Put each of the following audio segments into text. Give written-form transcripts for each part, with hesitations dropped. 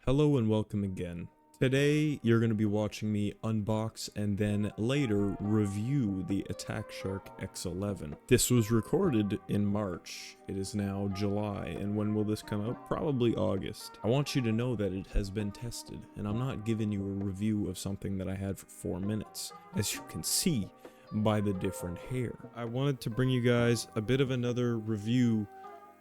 Hello and welcome again. Today you're going to be watching me unbox and then later review the Attack Shark X11. This was recorded in March. It is now July, and when will this come out? Probably August. I want you to know that it has been tested, and I'm not giving you a review of something that I had for 4 minutes, as you can see by the different hair. I wanted to bring you guys a bit of another review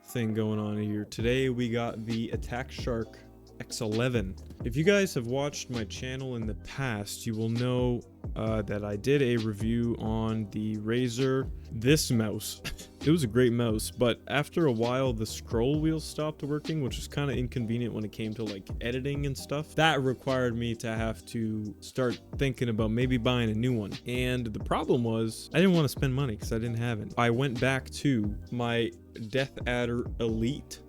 thing going on here. Today we got the Attack Shark X11. If you guys have watched my channel in the past, you will know that I did a review on the Razer, this mouse. It was a great mouse, but after a while the scroll wheel stopped working, which was kind of inconvenient when it came to like editing and stuff. That required me to have to start thinking about maybe buying a new one. And the problem was I didn't want to spend money because I didn't have it. I went back to my Death Adder Elite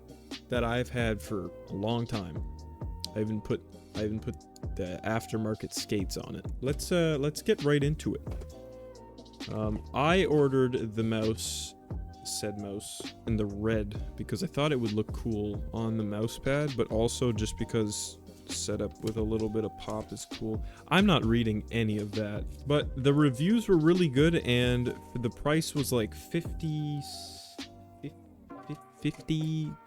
that I've had for a long time. I even put the aftermarket skates on it. Let's get right into it. I ordered the mouse, said mouse, in the red because I thought it would look cool on the mouse pad, but also just because setup with a little bit of pop is cool. I'm not reading any of that, but the reviews were really good, and the price was like 50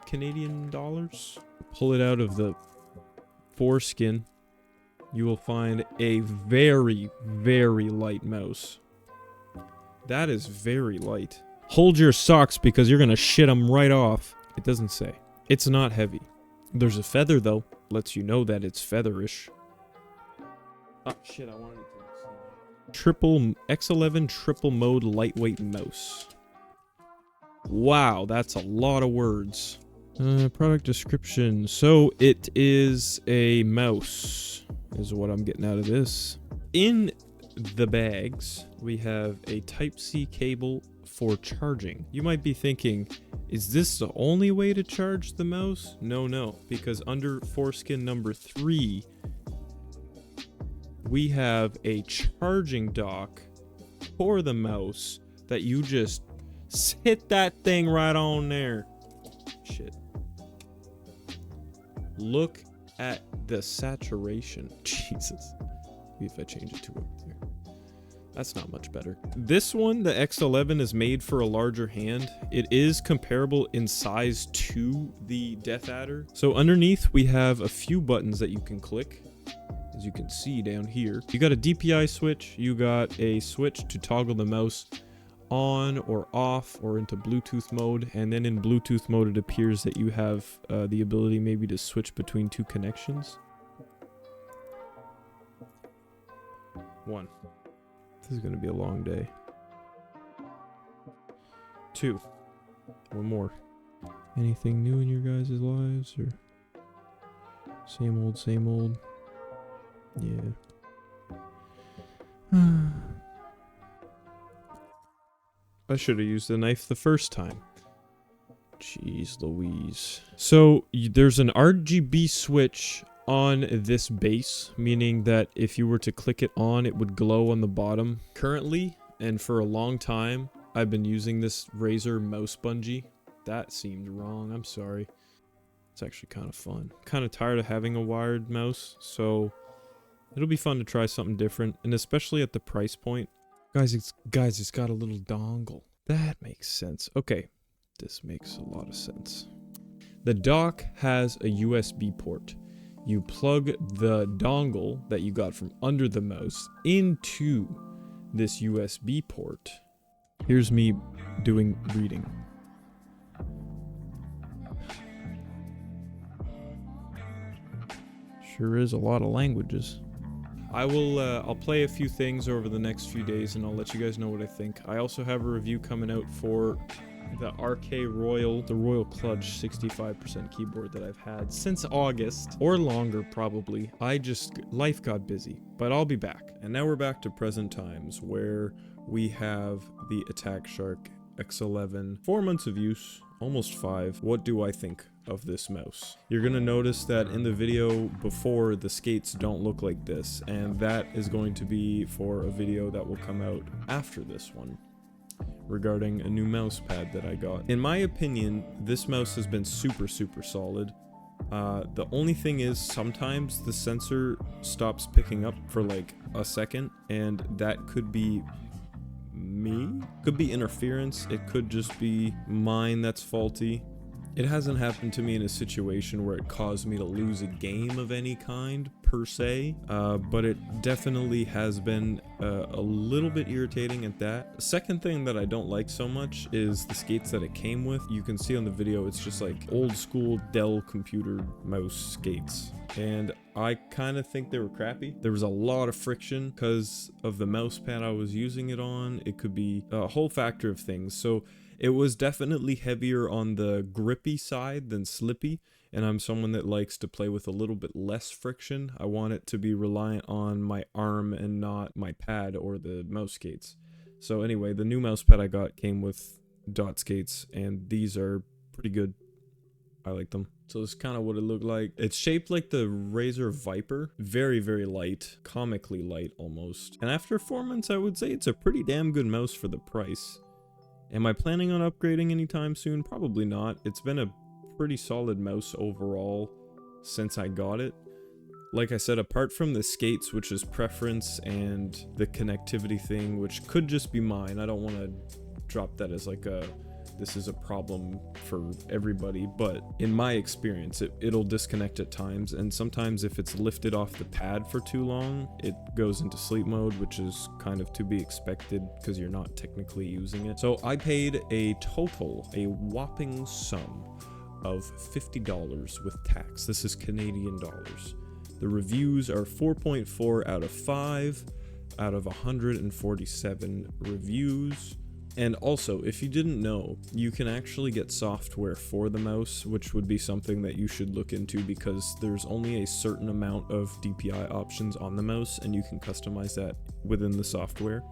Canadian dollars. Pull it out of the foreskin. You will find a very, very light mouse. That is very light. Hold your socks because you're gonna shit them right off. It doesn't say. It's not heavy. There's a feather though. Lets you know that it's featherish. Oh shit, I wanted to X11 triple mode lightweight mouse. Wow, that's a lot of words. Product description. So it is a mouse, is what I'm getting out of this. In the bags, we have a Type-C cable for charging. You might be thinking, is this the only way to charge the mouse? No, because under foreskin number 3, we have a charging dock for the mouse that you just hit that thing right on there. Shit. Look at the saturation. Jesus. Maybe if I change it to up there. That's not much better. This one, the X11, is made for a larger hand. It is comparable in size to the Death Adder. So underneath, we have a few buttons that you can click. As you can see down here. You got a DPI switch. You got a switch to toggle the mouse on or off or into Bluetooth mode, and then in Bluetooth mode it appears that you have the ability maybe to switch between 2 connections. 1. This is going to be a long day. 2. 1 more. Anything new in your guys' lives, or same old? Yeah. I should have used the knife the first time. Jeez Louise. So there's an RGB switch on this base, meaning that if you were to click it on, it would glow on the bottom. Currently, and for a long time, I've been using this Razer mouse bungee. That seemed wrong, I'm sorry. It's actually kind of fun. Kind of tired of having a wired mouse, so it'll be fun to try something different, and especially at the price point. Guys, it's got a little dongle. That makes sense. Okay, this makes a lot of sense. The dock has a USB port. You plug the dongle that you got from under the mouse into this USB port. Here's me doing reading. Sure is a lot of languages. I'll play a few things over the next few days and I'll let you guys know what I think. I also have a review coming out for the RK Royal, the Royal Clutch 65% keyboard that I've had since August, or longer probably. Life got busy, but I'll be back. And now we're back to present times where we have the Attack Shark X11. 4 months of use, almost 5. What do I think of this mouse? You're gonna notice that in the video before, the skates don't look like this, and that is going to be for a video that will come out after this one regarding a new mouse pad that I got. In my opinion, this mouse has been super solid. The only thing is sometimes the sensor stops picking up for like a second, and that could be me, could be interference, it could just be mine that's faulty. It hasn't happened to me in a situation where it caused me to lose a game of any kind, per se, but it definitely has been a little bit irritating at that. The second thing that I don't like so much is the skates that it came with. You can see on the video, it's just like old school Dell computer mouse skates. And I kind of think they were crappy. There was a lot of friction because of the mouse pad I was using it on. It could be a whole factor of things. So it was definitely heavier on the grippy side than slippy, and I'm someone that likes to play with a little bit less friction. I want it to be reliant on my arm and not my pad or the mouse skates. So anyway, the new mouse pad I got came with dot skates, and these are pretty good. I like them. So this is kind of what it looked like. It's shaped like the Razer Viper. Very, very light. Comically light, almost. And after 4 months, I would say it's a pretty damn good mouse for the price. Am I planning on upgrading anytime soon? Probably not. It's been a pretty solid mouse overall since I got it. Like I said, apart from the skates, which is preference, and the connectivity thing, which could just be mine. I don't want to drop that as like a, this is a problem for everybody, but in my experience, it'll disconnect at times, and sometimes if it's lifted off the pad for too long, it goes into sleep mode, which is kind of to be expected because you're not technically using it. So I paid a whopping sum of $50 with tax. This is Canadian dollars. The reviews are 4.4 out of 5 out of 147 reviews. And also, if you didn't know, you can actually get software for the mouse, which would be something that you should look into because there's only a certain amount of DPI options on the mouse, and you can customize that within the software.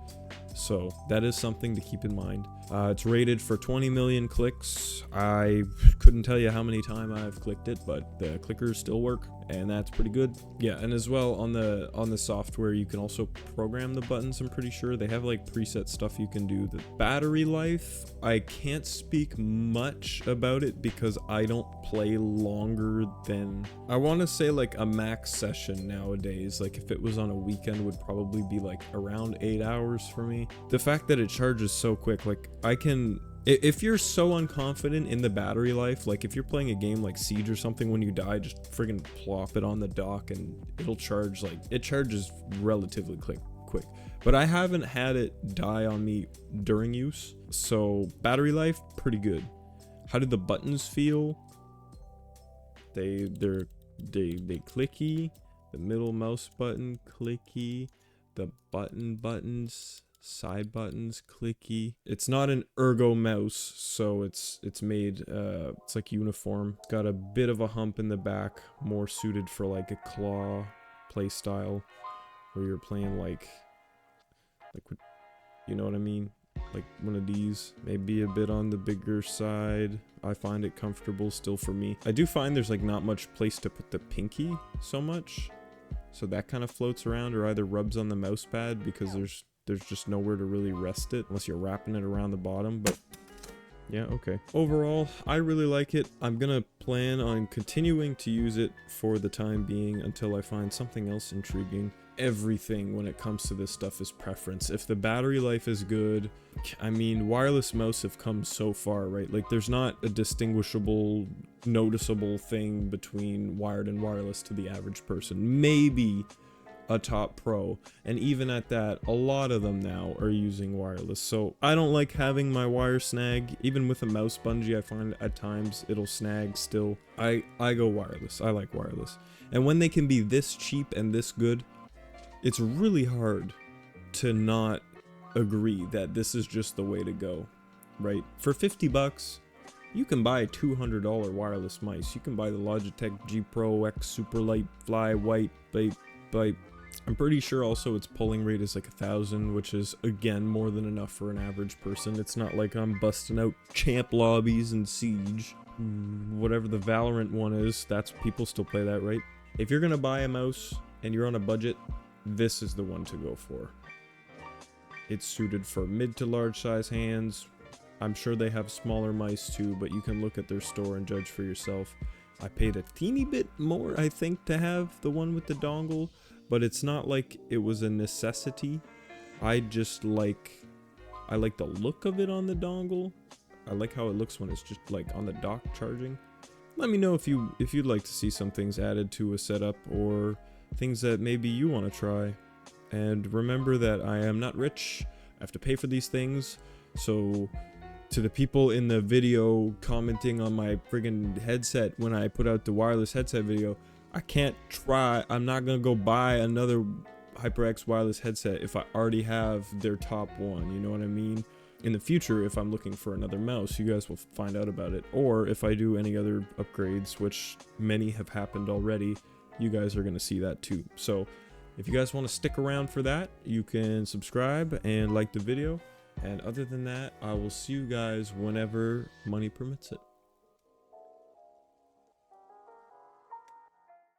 So that is something to keep in mind. It's rated for 20 million clicks. I couldn't tell you how many times I've clicked it, but the clickers still work, and that's pretty good. Yeah, and as well on the software, you can also program the buttons. I'm pretty sure they have like preset stuff you can do. The battery life, I can't speak much about it because I don't play longer than, I want to say like a max session nowadays. Like if it was on a weekend, would probably be like around 8 hours for me. The fact that it charges so quick, like I can, if you're so unconfident in the battery life, like if you're playing a game like Siege or something, when you die, just friggin' plop it on the dock and it'll charge. Like it charges relatively quick. But I haven't had it die on me during use, so battery life pretty good. How did the buttons feel? They're clicky. The middle mouse button clicky. The buttons, side buttons clicky. It's not an ergo mouse, so it's made it's like uniform. It's got a bit of a hump in the back, more suited for like a claw play style where you're playing like you know what I mean, like one of these. Maybe a bit on the bigger side. I find it comfortable still for me. I do find there's like not much place to put the pinky so much, so that kind of floats around or either rubs on the mouse pad because there's just nowhere to really rest it unless you're wrapping it around the bottom. But yeah, okay. Overall, I really like it. I'm gonna plan on continuing to use it for the time being until I find something else intriguing. Everything when it comes to this stuff is preference. If the battery life is good, I mean, wireless mouse have come so far, right? Like there's not a distinguishable, noticeable thing between wired and wireless to the average person. Maybe a top pro, and even at that, a lot of them now are using wireless. So I don't like having my wire snag. Even with a mouse bungee, I find at times it'll snag still. I go wireless. I like wireless. And when they can be this cheap and this good, it's really hard to not agree that this is just the way to go, right? For 50 bucks, you can buy a $200 wireless mice. You can buy the Logitech G Pro X Super Light Fly White, but I'm pretty sure also its polling rate is like 1,000, which is again more than enough for an average person. It's not like I'm busting out champ lobbies and Siege. Whatever the Valorant one is, that's, people still play that, right? If you're gonna buy a mouse and you're on a budget, this is the one to go for. It's suited for mid to large size hands. I'm sure they have smaller mice too, but you can look at their store and judge for yourself. I paid a teeny bit more, I think, to have the one with the dongle, but it's not like it was a necessity. I like the look of it on the dongle. I like how it looks when it's just like on the dock charging. Let me know if you'd like to see some things added to a setup or things that maybe you want to try. And remember that I am not rich. I have to pay for these things. So to the people in the video commenting on my friggin' headset when I put out the wireless headset video, I'm not gonna go buy another HyperX wireless headset if I already have their top one, you know what I mean? In the future, if I'm looking for another mouse, you guys will find out about it. Or if I do any other upgrades, which many have happened already, you guys are gonna see that too. So if you guys want to stick around for that, you can subscribe and like the video. And other than that, I will see you guys whenever money permits it.